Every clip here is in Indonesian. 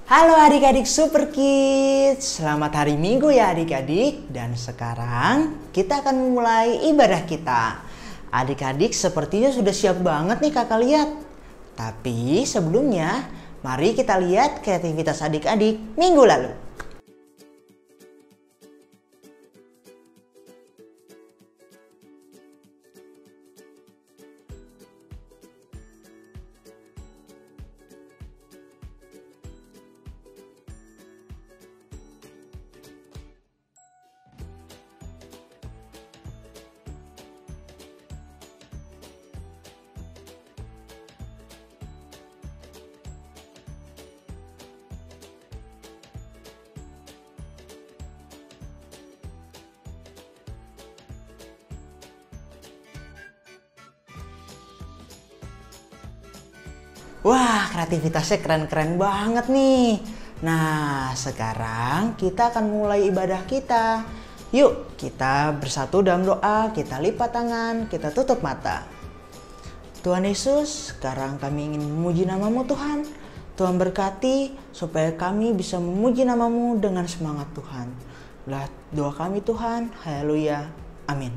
Halo adik-adik Super Kids, selamat hari Minggu ya adik-adik. Dan sekarang kita akan memulai ibadah kita. Adik-adik sepertinya sudah siap banget nih kakak lihat. Tapi sebelumnya, mari kita lihat kreativitas adik-adik minggu lalu. Wah, kreativitasnya keren-keren banget nih. Nah, sekarang kita akan mulai ibadah kita. Yuk, kita bersatu dalam doa, kita lipat tangan, kita tutup mata. Tuhan Yesus, sekarang kami ingin memuji nama-Mu Tuhan. Tuhan berkati supaya kami bisa memuji nama-Mu dengan semangat Tuhan. Inilah doa kami Tuhan, haleluya, amin.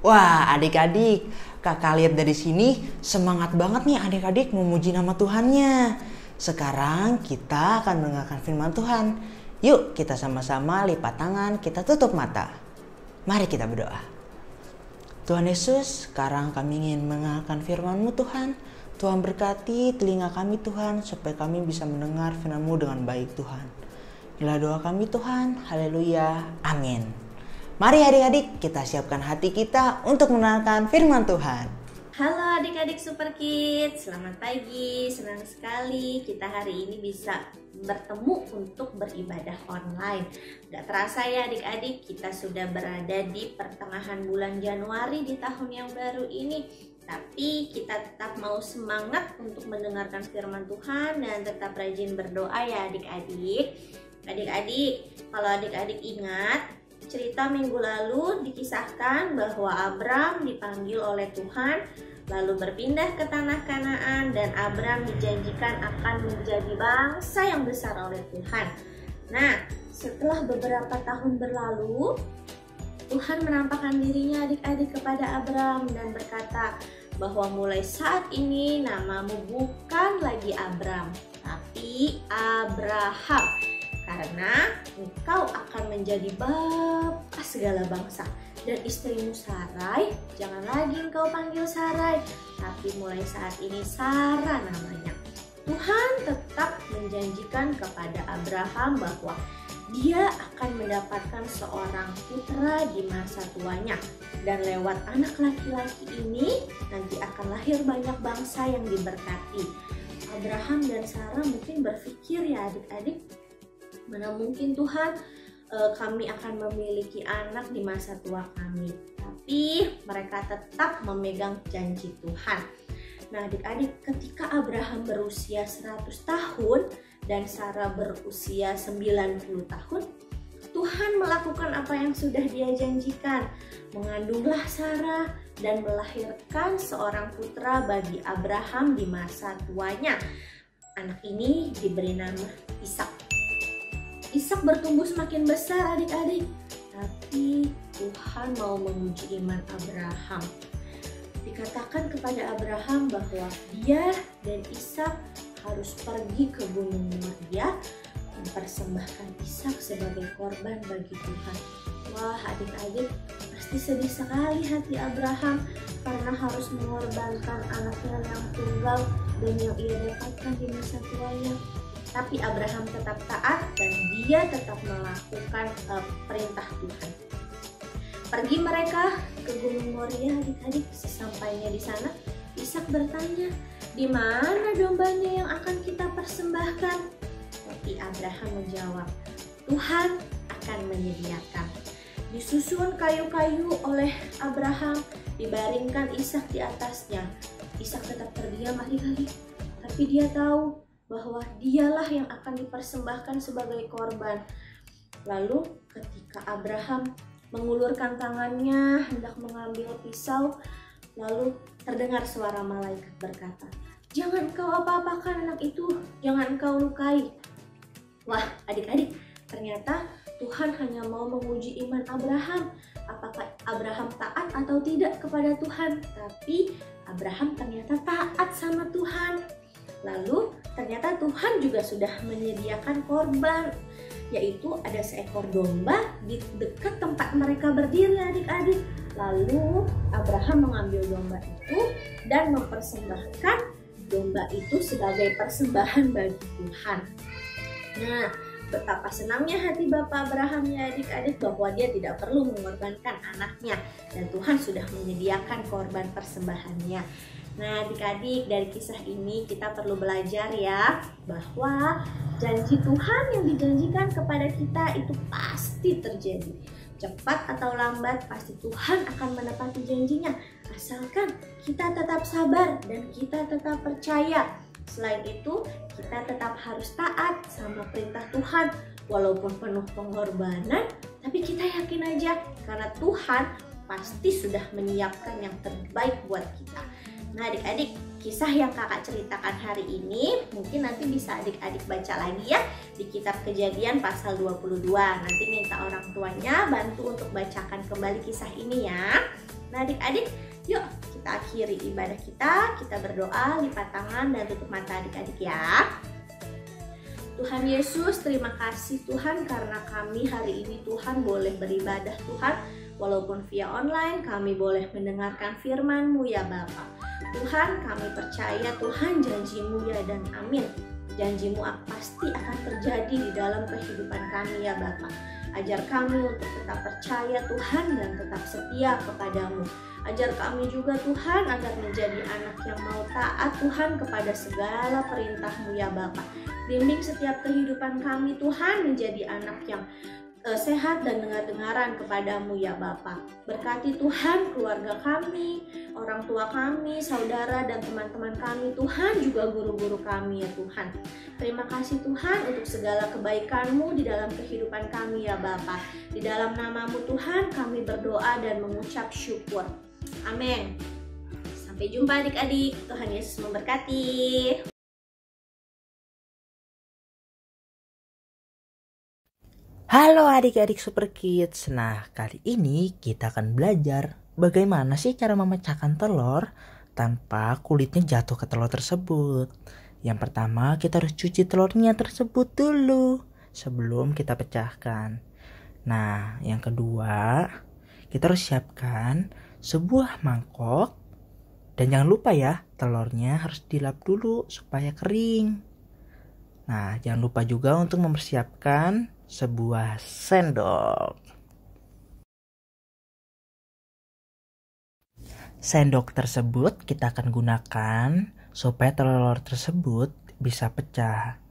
Wah, adik-adik, kakak lihat dari sini semangat banget nih adik-adik memuji nama Tuhannya. Sekarang kita akan mendengarkan firman Tuhan. Yuk kita sama-sama lipat tangan, kita tutup mata. Mari kita berdoa. Tuhan Yesus, sekarang kami ingin mendengarkan firman-Mu Tuhan. Tuhan berkati telinga kami Tuhan, supaya kami bisa mendengar firman-Mu dengan baik Tuhan. Inilah doa kami Tuhan, haleluya, amin. Mari adik-adik kita siapkan hati kita untuk mendengarkan firman Tuhan. Halo adik-adik Super Kids, selamat pagi. Senang sekali kita hari ini bisa bertemu untuk beribadah online. Gak terasa ya adik-adik, kita sudah berada di pertengahan bulan Januari di tahun yang baru ini. Tapi kita tetap mau semangat untuk mendengarkan firman Tuhan dan tetap rajin berdoa ya adik-adik. Adik-adik, kalau adik-adik ingat, cerita minggu lalu dikisahkan bahwa Abram dipanggil oleh Tuhan lalu berpindah ke tanah Kanaan dan Abram dijanjikan akan menjadi bangsa yang besar oleh Tuhan. Nah, setelah beberapa tahun berlalu, Tuhan menampakkan dirinya adik-adik kepada Abram dan berkata bahwa mulai saat ini namamu bukan lagi Abram, tapi Abraham. Karena engkau akan menjadi bapa segala bangsa. Dan istrimu Sarai, jangan lagi engkau panggil Sarai, tapi mulai saat ini Sarah namanya. Tuhan tetap menjanjikan kepada Abraham bahwa dia akan mendapatkan seorang putra di masa tuanya. Dan lewat anak laki-laki ini, nanti akan lahir banyak bangsa yang diberkati. Abraham dan Sarah mungkin berpikir ya adik-adik, mana mungkin Tuhan kami akan memiliki anak di masa tua kami. Tapi mereka tetap memegang janji Tuhan. Nah adik-adik, ketika Abraham berusia 100 tahun dan Sarah berusia 90 tahun, Tuhan melakukan apa yang sudah dia janjikan. Mengandunglah Sarah dan melahirkan seorang putra bagi Abraham di masa tuanya. Anak ini diberi nama Ishak. Ishak bertumbuh semakin besar adik-adik, tapi Tuhan mau menguji iman Abraham. Dikatakan kepada Abraham bahwa dia dan Ishak harus pergi ke Gunung Moria mempersembahkan Ishak sebagai korban bagi Tuhan. Wah adik-adik, pasti sedih sekali hati Abraham karena harus mengorbankan anaknya yang tunggal dan yang ia dapatkan di masa tuanya. Tapi Abraham tetap taat dan dia tetap melakukan perintah Tuhan. Pergi mereka ke Gunung Moria adik-adik. Sesampainya di sana, Ishak bertanya, di mana dombanya yang akan kita persembahkan? Tapi Abraham menjawab, Tuhan akan menyediakan. Disusun kayu-kayu oleh Abraham, dibaringkan Ishak di atasnya. Ishak tetap terdiam adik-adik, tapi dia tahu bahwa dialah yang akan dipersembahkan sebagai korban. Lalu ketika Abraham mengulurkan tangannya hendak mengambil pisau, lalu terdengar suara malaikat berkata, jangan kau apa-apakan anak itu, jangan kau lukai. Wah adik-adik, ternyata Tuhan hanya mau menguji iman Abraham. Apakah Abraham taat atau tidak kepada Tuhan? Tapi Abraham ternyata taat sama Tuhan. Lalu ternyata Tuhan juga sudah menyediakan korban, yaitu ada seekor domba di dekat tempat mereka berdiri adik-adik. Lalu Abraham mengambil domba itu dan mempersembahkan domba itu sebagai persembahan bagi Tuhan. Nah, betapa senangnya hati Bapak Abraham ya adik-adik bahwa dia tidak perlu mengorbankan anaknya dan Tuhan sudah menyediakan korban persembahannya. Nah adik-adik, dari kisah ini kita perlu belajar ya bahwa janji Tuhan yang dijanjikan kepada kita itu pasti terjadi. Cepat atau lambat pasti Tuhan akan menepati janjinya, asalkan kita tetap sabar dan kita tetap percaya. Selain itu, kita tetap harus taat sama perintah Tuhan. Walaupun penuh pengorbanan, tapi kita yakin aja karena Tuhan pasti sudah menyiapkan yang terbaik buat kita. Nah adik-adik, kisah yang kakak ceritakan hari ini mungkin nanti bisa adik-adik baca lagi ya di kitab Kejadian pasal 22. Nanti minta orang tuanya bantu untuk bacakan kembali kisah ini ya. Nah adik-adik, yuk kita akhiri ibadah kita berdoa, lipat tangan dan tutup mata adik-adik ya. Tuhan Yesus, terima kasih Tuhan karena kami hari ini Tuhan boleh beribadah Tuhan. Walaupun via online kami boleh mendengarkan firman-Mu ya Bapa. Tuhan kami percaya Tuhan janji-Mu ya dan amin. Janji-Mu pasti akan terjadi di dalam kehidupan kami ya Bapa. Ajar kami untuk tetap percaya Tuhan dan tetap setia kepadamu. Ajar kami juga Tuhan agar menjadi anak yang mau taat Tuhan kepada segala perintah-Mu ya Bapa. Bimbing setiap kehidupan kami Tuhan menjadi anak yang sehat dan dengar-dengaran kepadamu ya Bapa. Berkati Tuhan keluarga kami, orang tua kami, saudara dan teman-teman kami Tuhan, juga guru-guru kami ya Tuhan. Terima kasih Tuhan untuk segala kebaikan-Mu di dalam kehidupan kami ya Bapa. Di dalam nama-Mu Tuhan kami berdoa dan mengucap syukur. Amin. Sampai jumpa adik-adik. Tuhan Yesus memberkati. Halo adik-adik Super Kids. Nah, kali ini kita akan belajar bagaimana sih cara memecahkan telur tanpa kulitnya jatuh ke telur tersebut. Yang pertama, kita harus cuci telurnya tersebut dulu sebelum kita pecahkan. Nah, yang kedua, kita harus siapkan sebuah mangkok. Dan jangan lupa ya, telurnya harus dilap dulu supaya kering. Nah, jangan lupa juga untuk mempersiapkan sebuah sendok. Sendok tersebut kita akan gunakan supaya telur tersebut bisa pecah.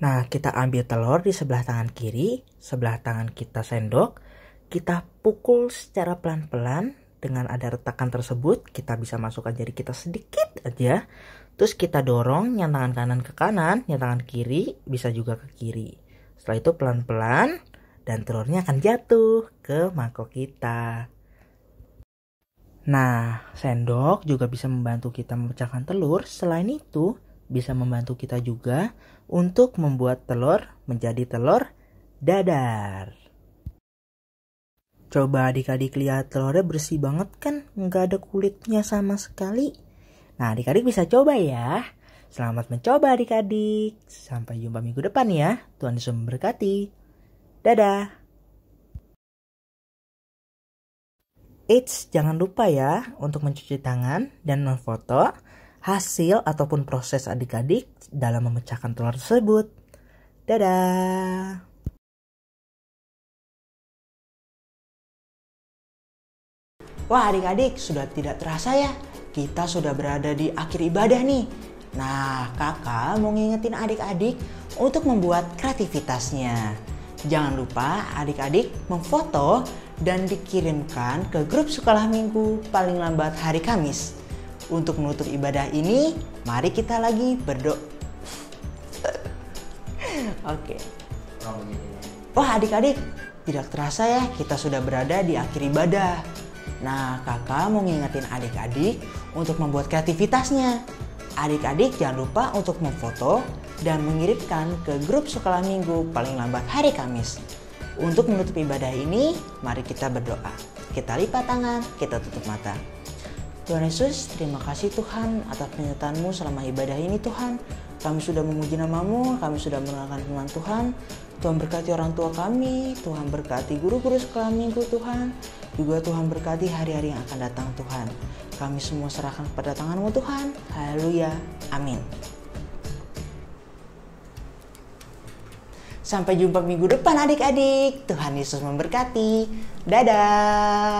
Nah, kita ambil telur di sebelah tangan kiri, sebelah tangan kita sendok. Kita pukul secara pelan-pelan. Dengan ada retakan tersebut, kita bisa masukkan jari kita sedikit aja. Terus kita dorong yang tangan kanan ke kanan, yang tangan kiri bisa juga ke kiri. Setelah itu pelan-pelan dan telurnya akan jatuh ke mangkok kita. Nah, sendok juga bisa membantu kita memecahkan telur. Selain itu, bisa membantu kita juga untuk membuat telur menjadi telur dadar. Coba adik-adik lihat, telurnya bersih banget kan? Nggak ada kulitnya sama sekali. Nah, adik-adik bisa coba ya. Selamat mencoba adik-adik. Sampai jumpa minggu depan ya. Tuhan Yesus memberkati. Dadah. Eits, jangan lupa ya untuk mencuci tangan dan memfoto hasil ataupun proses adik-adik dalam memecahkan telur tersebut. Dadah. Wah adik-adik, sudah tidak terasa ya, kita sudah berada di akhir ibadah nih. Nah, kakak mau ngingetin adik-adik untuk membuat kreativitasnya. Jangan lupa adik-adik memfoto dan dikirimkan ke grup sekolah minggu paling lambat hari Kamis. Untuk menutup ibadah ini, mari kita lagi berdoa. Oke. Wah adik-adik, tidak terasa ya kita sudah berada di akhir ibadah. Nah, kakak mau ngingetin adik-adik untuk membuat kreativitasnya. Adik-adik jangan lupa untuk memfoto dan mengirimkan ke grup sekolah minggu paling lambat hari Kamis. Untuk menutup ibadah ini, mari kita berdoa. Kita lipat tangan, kita tutup mata. Tuhan Yesus, terima kasih Tuhan atas penyertaan-Mu selama ibadah ini Tuhan. Kami sudah memuji nama-Mu, kami sudah mengenalkan firman Tuhan. Tuhan berkati orang tua kami, Tuhan berkati guru-guru sekolah minggu Tuhan. Juga Tuhan berkati hari-hari yang akan datang Tuhan. Kami semua serahkan kepada tangan-Mu Tuhan. Haleluya. Amin. Sampai jumpa minggu depan adik-adik. Tuhan Yesus memberkati. Dadah.